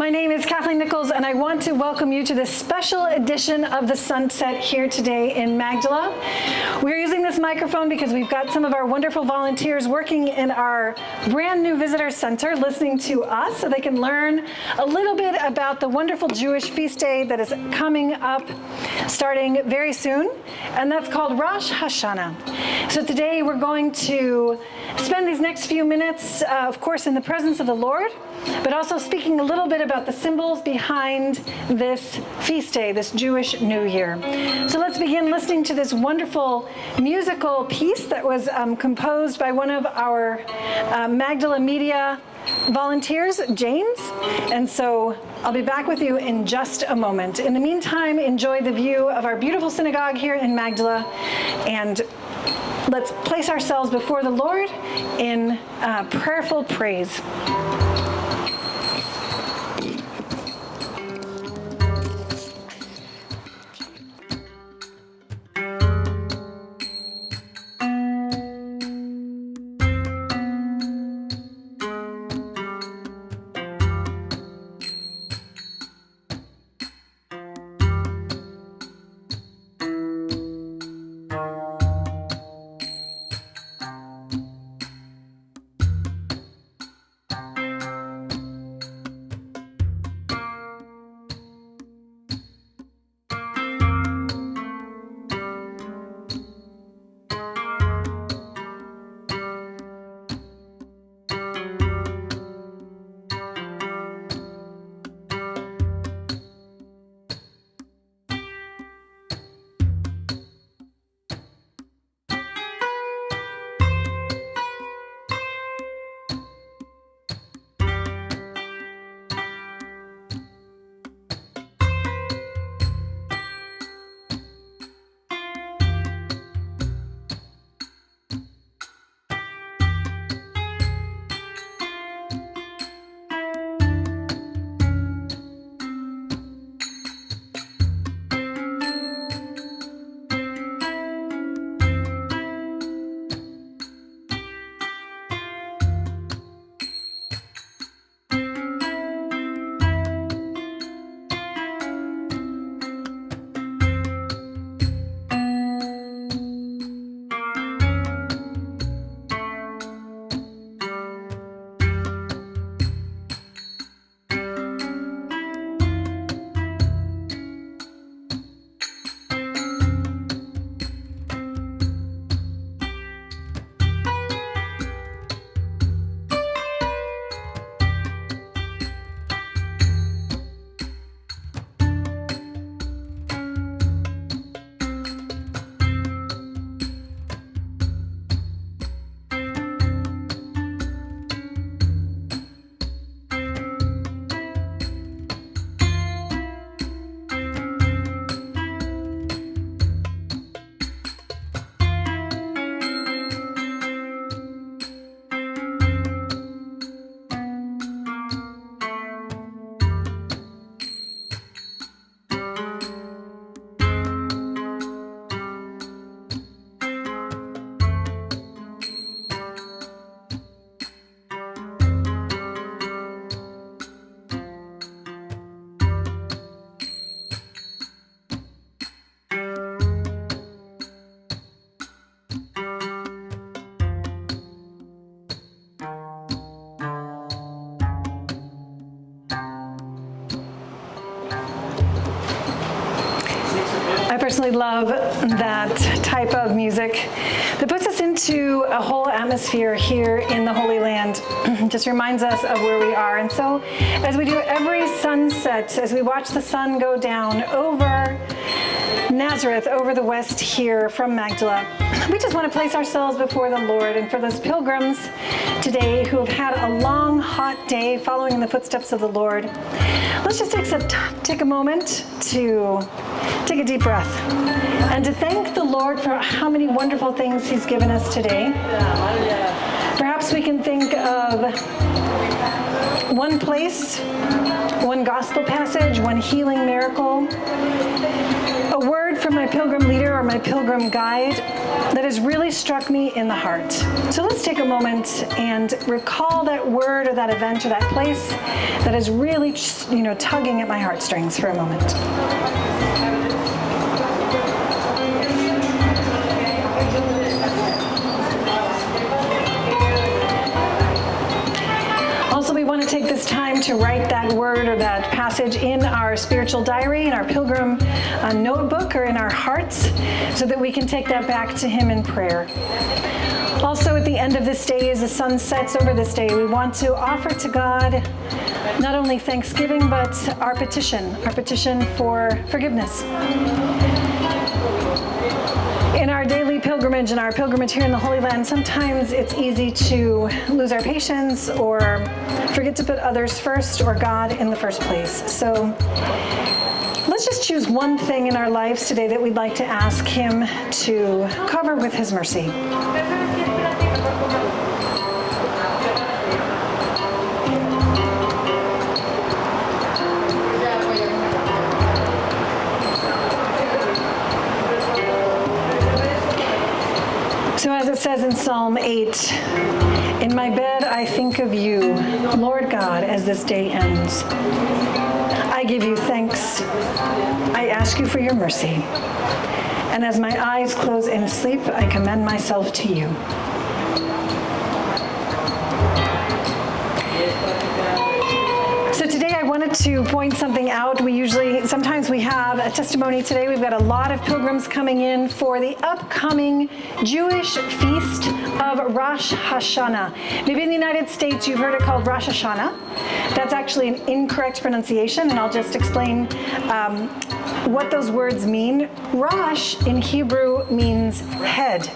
My name is Kathleen Nichols, and I want to welcome you to this special edition of the Sunset here today in Magdala. We're using this microphone because we've got some of our wonderful volunteers working in our brand new visitor center listening to us so they can learn a little bit about the wonderful Jewish feast day that is coming up starting very soon, and that's called Rosh Hashanah. So today we're going to spend these next few minutes, of course, in the presence of the Lord, but also speaking a little bit about the symbols behind this feast day, this Jewish New Year. So let's begin listening to this wonderful musical piece that was composed by one of our Magdala Media volunteers, James. And so I'll be back with you in just a moment. In the meantime, enjoy the view of our beautiful synagogue here in Magdala, and let's place ourselves before the Lord in prayerful praise. I personally love that type of music that puts us into a whole atmosphere here in the Holy Land. Just reminds us of where we are. And so as we do every sunset, as we watch the sun go down over Nazareth, over the west here from Magdala, we just want to place ourselves before the Lord. And for those pilgrims today who have had a long, hot day following in the footsteps of the Lord, let's just take a moment to take a deep breath and to thank the Lord for how many wonderful things He's given us today. Perhaps we can think of one place, one gospel passage, one healing miracle, a word from from my pilgrim leader or my pilgrim guide that has really struck me in the heart. So let's take a moment and recall that word or that event or that place that is really, tugging at my heartstrings for a moment. Also, we want to take this time to write that word or that passage in our spiritual diary, in our pilgrim notebook, or in our hearts, so that we can take that back to Him in prayer. Also, at the end of this day, as the sun sets over this day, we want to offer to God not only thanksgiving, but our petition for forgiveness. In our daily pilgrimage and our pilgrimage here in the Holy Land, sometimes it's easy to lose our patience or forget to put others first or God in the first place. So let's just choose one thing in our lives today that we'd like to ask Him to cover with His mercy. So as it says in Psalm 8, in my bed I think of you, Lord God, as this day ends. I give you thanks. I ask you for your mercy. And as my eyes close in sleep, I commend myself to you. So today I wanted to point something out. Sometimes we have a testimony today. We've got a lot of pilgrims coming in for the upcoming Jewish feast of Rosh Hashanah. Maybe in the United States you've heard it called Rosh Hashanah. That's actually an incorrect pronunciation, and I'll just explain what those words mean. Rosh in Hebrew means head.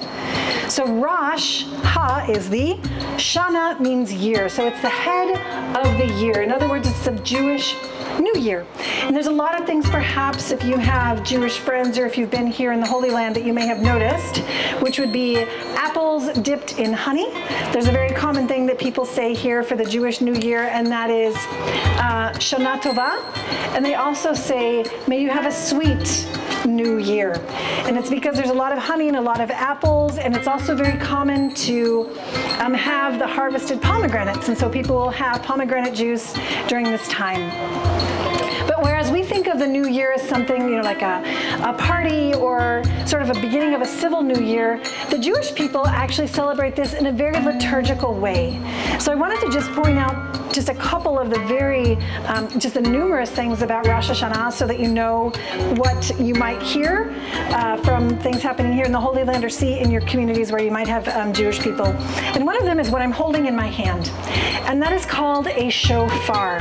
So Rosh Ha is the, Shana means year. So it's the head of the year. In other words, it's the Jewish New Year. And there's a lot of things, perhaps, if you have Jewish friends or if you've been here in the Holy Land, that you may have noticed, which would be apples dipped in honey. There's a very common thing that people say here for the Jewish New Year, and that is Shana Tova. And they also say, may you have a sweet New Year. And it's because there's a lot of honey and a lot of apples, and it's also very common to have the harvested pomegranates, and so people will have pomegranate juice during this time. But whereas we think of the New Year as something, like a party or sort of a beginning of a civil New Year, the Jewish people actually celebrate this in a very liturgical way. So I wanted to just point out just a couple of the just the numerous things about Rosh Hashanah, so that you know what you might hear from things happening here in the Holy Land or see in your communities where you might have Jewish people. And one of them is what I'm holding in my hand, and that is called a shofar.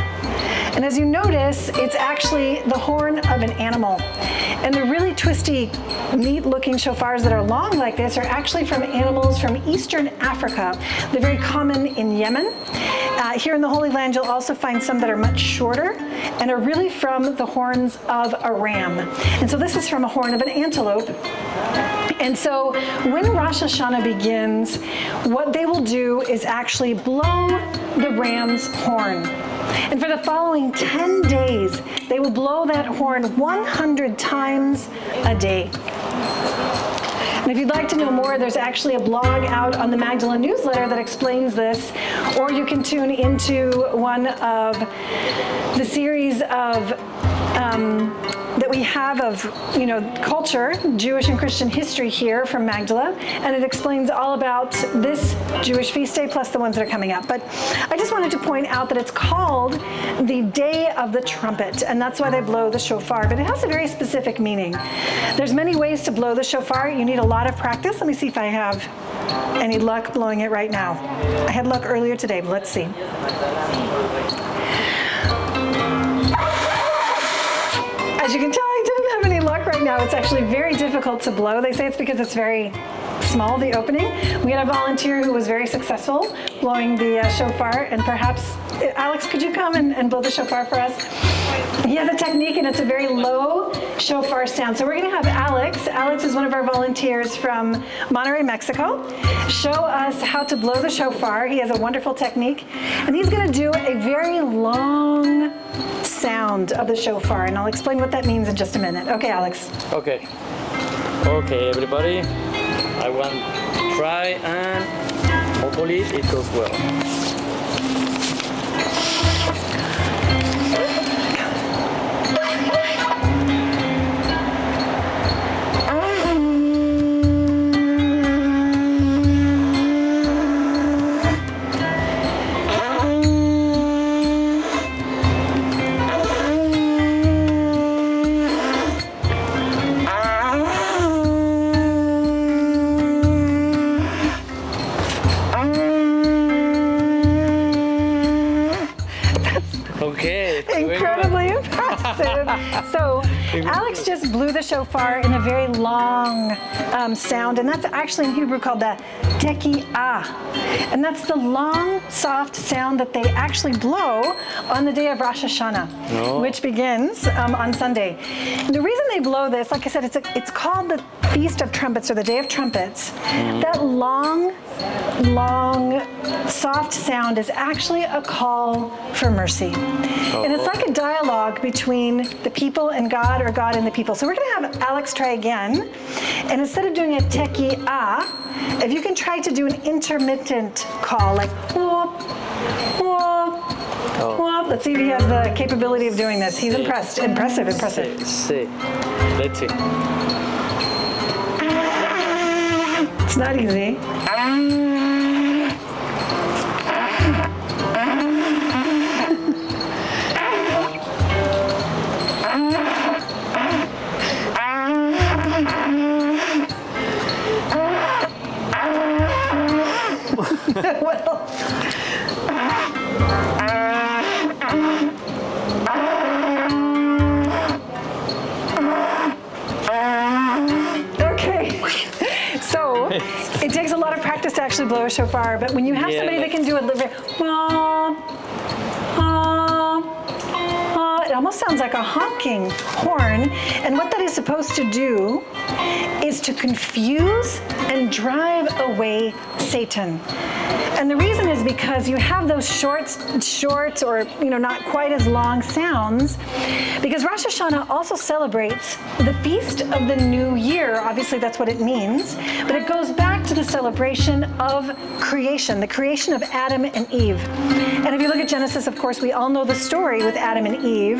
And as you notice, it's actually the horn of an animal. And the really twisty, neat-looking shofars that are long like this are actually from animals from Eastern Africa. They're very common in Yemen. Here in the Holy Land, you'll also find some that are much shorter and are really from the horns of a ram. And so this is from a horn of an antelope. And so when Rosh Hashanah begins, what they will do is actually blow the ram's horn. And for the following 10 days, they will blow that horn 100 times a day. And if you'd like to know more, there's actually a blog out on the Magdala newsletter that explains this, or you can tune into one of the series of that we have of culture, Jewish and Christian history here from Magdala, and it explains all about this Jewish feast day plus the ones that are coming up. But I just wanted to point out that it's called the Day of the Trumpet, and that's why they blow the shofar, but it has a very specific meaning. There's many ways to blow the shofar. You need a lot of practice. Let me see if I have any luck blowing it right now. I had luck earlier today, but let's see. As you can tell, I didn't have any luck right now. It's actually very difficult to blow. They say it's because it's very small, the opening. We had a volunteer who was very successful blowing the shofar, and perhaps, Alex, could you come and blow the shofar for us? He has a technique, and it's a very low shofar sound. So we're going to have Alex. Alex is one of our volunteers from Monterrey, Mexico. Show us how to blow the shofar. He has a wonderful technique, and he's going to do a very long sound of the shofar, and I'll explain what that means in just a minute. Okay, Alex. Okay. Okay, everybody, I want to try and hopefully it goes well. Okay. Incredibly impressive. So Alex just blew the shofar in a very long sound, and that's actually in Hebrew called the tekiah. And that's the long, soft sound that they actually blow on the day of Rosh Hashanah, which begins on Sunday. And the reason they blow this, like I said, it's called the Feast of Trumpets or the Day of Trumpets. That long, soft sound is actually a call for mercy. And it's like a dialogue between the people and God, or God and the people. So we're going to have Alex try again. And instead of doing a tekiah, if you can try to do an intermittent call, like whoop, whoop, whoop. Let's see if he has the capability of doing this. He's impressed. Impressive. See. Let's see. It's not easy. Well, okay. So it takes a lot of practice to actually blow a shofar, but when you have somebody that can do it, it almost sounds like a honking horn. And what that is supposed to do is to confuse and drive away Satan. And the reason is because you have those short or not quite as long sounds, because Rosh Hashanah also celebrates the feast of the new year. Obviously that's what it means, but it goes back to the celebration of creation, the creation of Adam and Eve. And if you look at Genesis, of course, we all know the story with Adam and Eve.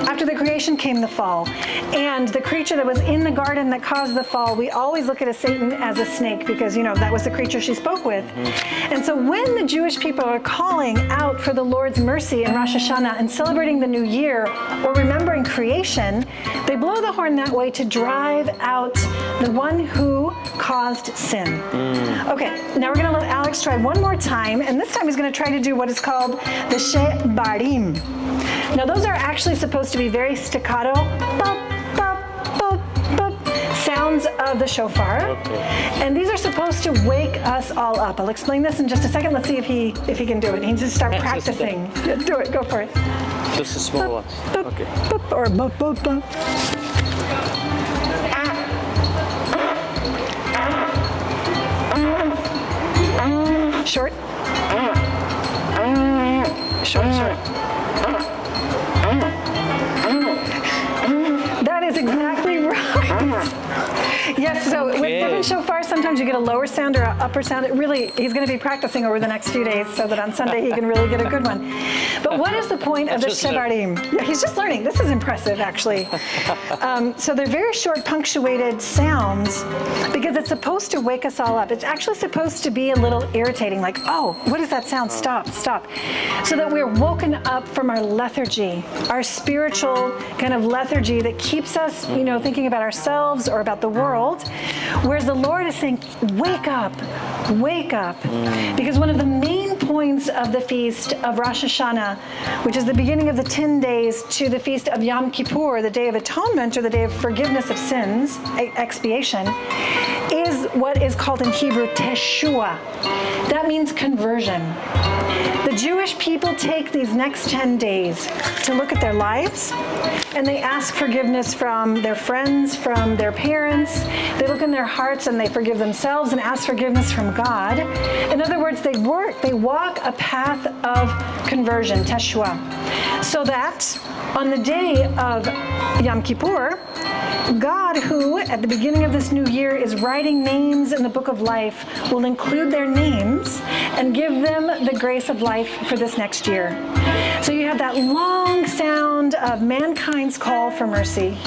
After the creation came the fall. And the creature that was in the garden that caused the fall, we always look at Satan as a snake because, that was the creature she spoke with. And so when the Jewish people are calling out for the Lord's mercy in Rosh Hashanah and celebrating the new year or remembering creation, they blow the horn that way to drive out the one who caused sin. Okay, now we're going to let Alex try one more time, and this time he's going to try to do what is called the shebarim. Now those are actually supposed to be very staccato sounds of the shofar. And these are supposed to wake us all up. I'll explain this in just a second. Let's see if he can do it. He needs to start practicing. Do it, go for it. Just a small one. Okay. Or short. Short. That is exactly right. Yes, so with different shofars, sometimes you get a lower sound or an upper sound. He's going to be practicing over the next few days so that on Sunday he can really get a good one. But what is the point of the shebarim? Yeah, he's just learning. This is impressive, actually. So they're very short, punctuated sounds because it's supposed to wake us all up. It's actually supposed to be a little irritating, like, oh, what is that sound? Stop. So that we're woken up from our lethargy, our spiritual kind of lethargy that keeps us, thinking about ourselves or about the world. Whereas the Lord is saying, wake up. Because one of the main points of the feast of Rosh Hashanah, which is the beginning of the 10 days to the feast of Yom Kippur, the Day of Atonement, or the Day of Forgiveness of Sins, expiation, is what is called in Hebrew Teshua. That means conversion. The Jewish people take these next 10 days to look at their lives and they ask forgiveness from their friends, from their parents. They look in their hearts and they forgive themselves and ask forgiveness from God. In other words, they walk a path of conversion, teshua, so that on the day of Yom Kippur, God, who at the beginning of this new year is writing names in the book of life, will include their names and give them the grace of life for this next year. So you have that long sound of mankind's call for mercy.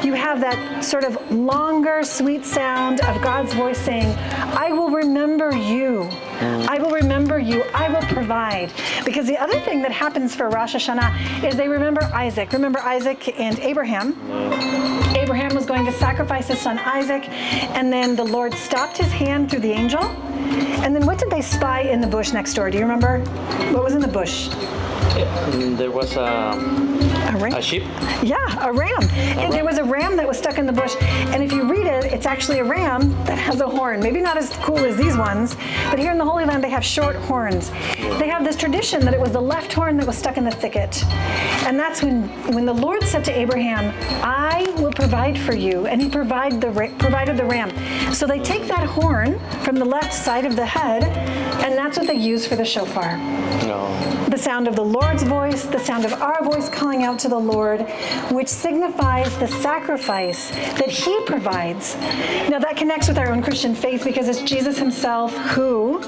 You have that sort of longer, sweet sound of God's voice saying, I will remember you. I will remember you. I will provide. Because the other thing that happens for Rosh Hashanah is they remember Isaac. Remember Isaac and Abraham? Abraham was going to sacrifice his son Isaac, and then the Lord stopped his hand through the angel. And then what did they spy in the bush next door? Do you remember? What was in the bush? There was a sheep. Yeah, a ram. There was a ram that was stuck in the bush. And if you read it, it's actually a ram that has a horn. Maybe not as cool as these ones, but here in the Holy Land, they have short horns. They have this tradition that it was the left horn that was stuck in the thicket. And that's when the Lord said to Abraham, I will provide for you. And he provided the ram. So they take that horn from the left side of the head, and that's what they use for the shofar. No. The sound of the Lord's voice, the sound of our voice calling out to the Lord, which signifies the sacrifice that he provides. Now that connects with our own Christian faith because it's Jesus himself who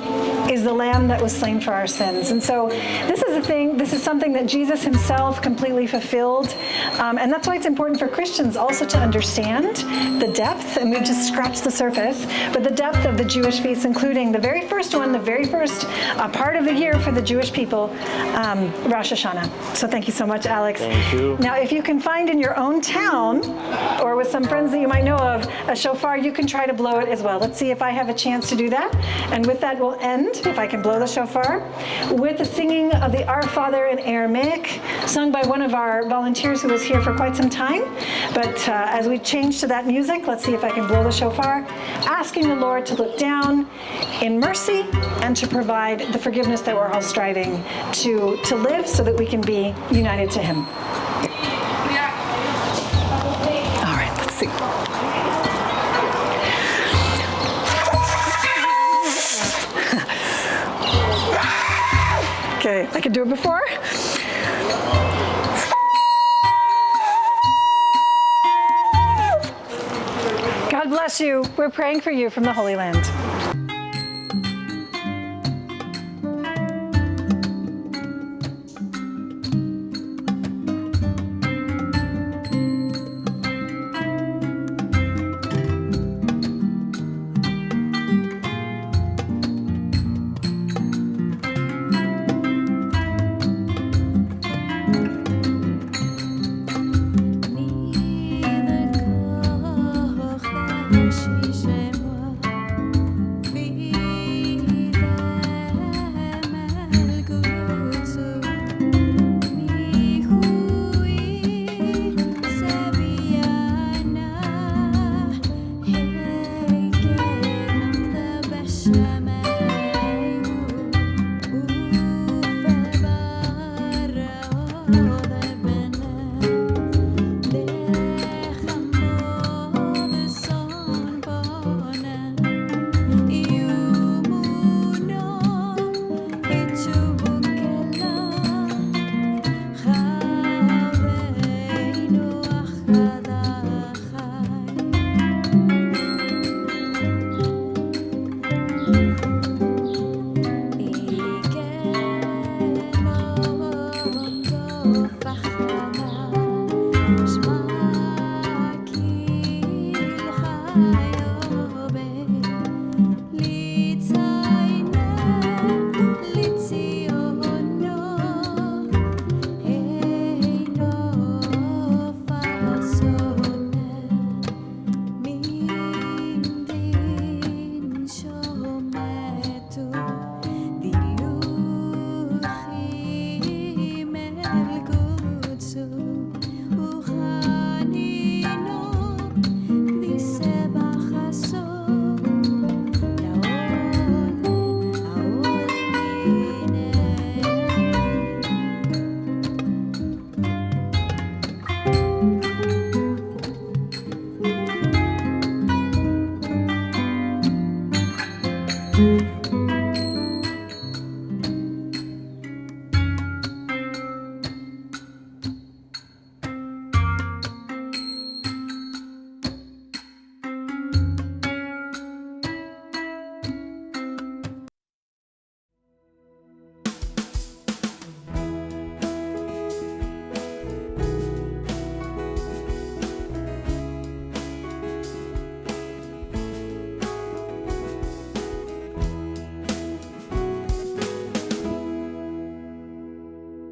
is the lamb that was slain for our sins. And so this is something that Jesus himself completely fulfilled. And that's why it's important for Christians also to understand the depth, and we've just scratched the surface, but the depth of the Jewish feasts, including the very first one, the very first part of the year for the Jewish people, Rosh Hashanah. So thank you so much, Alex. Thank you. Now, if you can find in your own town or with some friends that you might know of a shofar, you can try to blow it as well. Let's see if I have a chance to do that. And with that, we'll end, if I can blow the shofar, with the singing of the Our Father in Aramaic, sung by one of our volunteers who was here for quite some time. But as we change to that music, let's see if I can blow the shofar, asking the Lord to look down in mercy and to provide the forgiveness that we're all striving to live so that we can be united to him. All right, let's see. Okay, I could do it before. God bless you. We're praying for you from the Holy Land.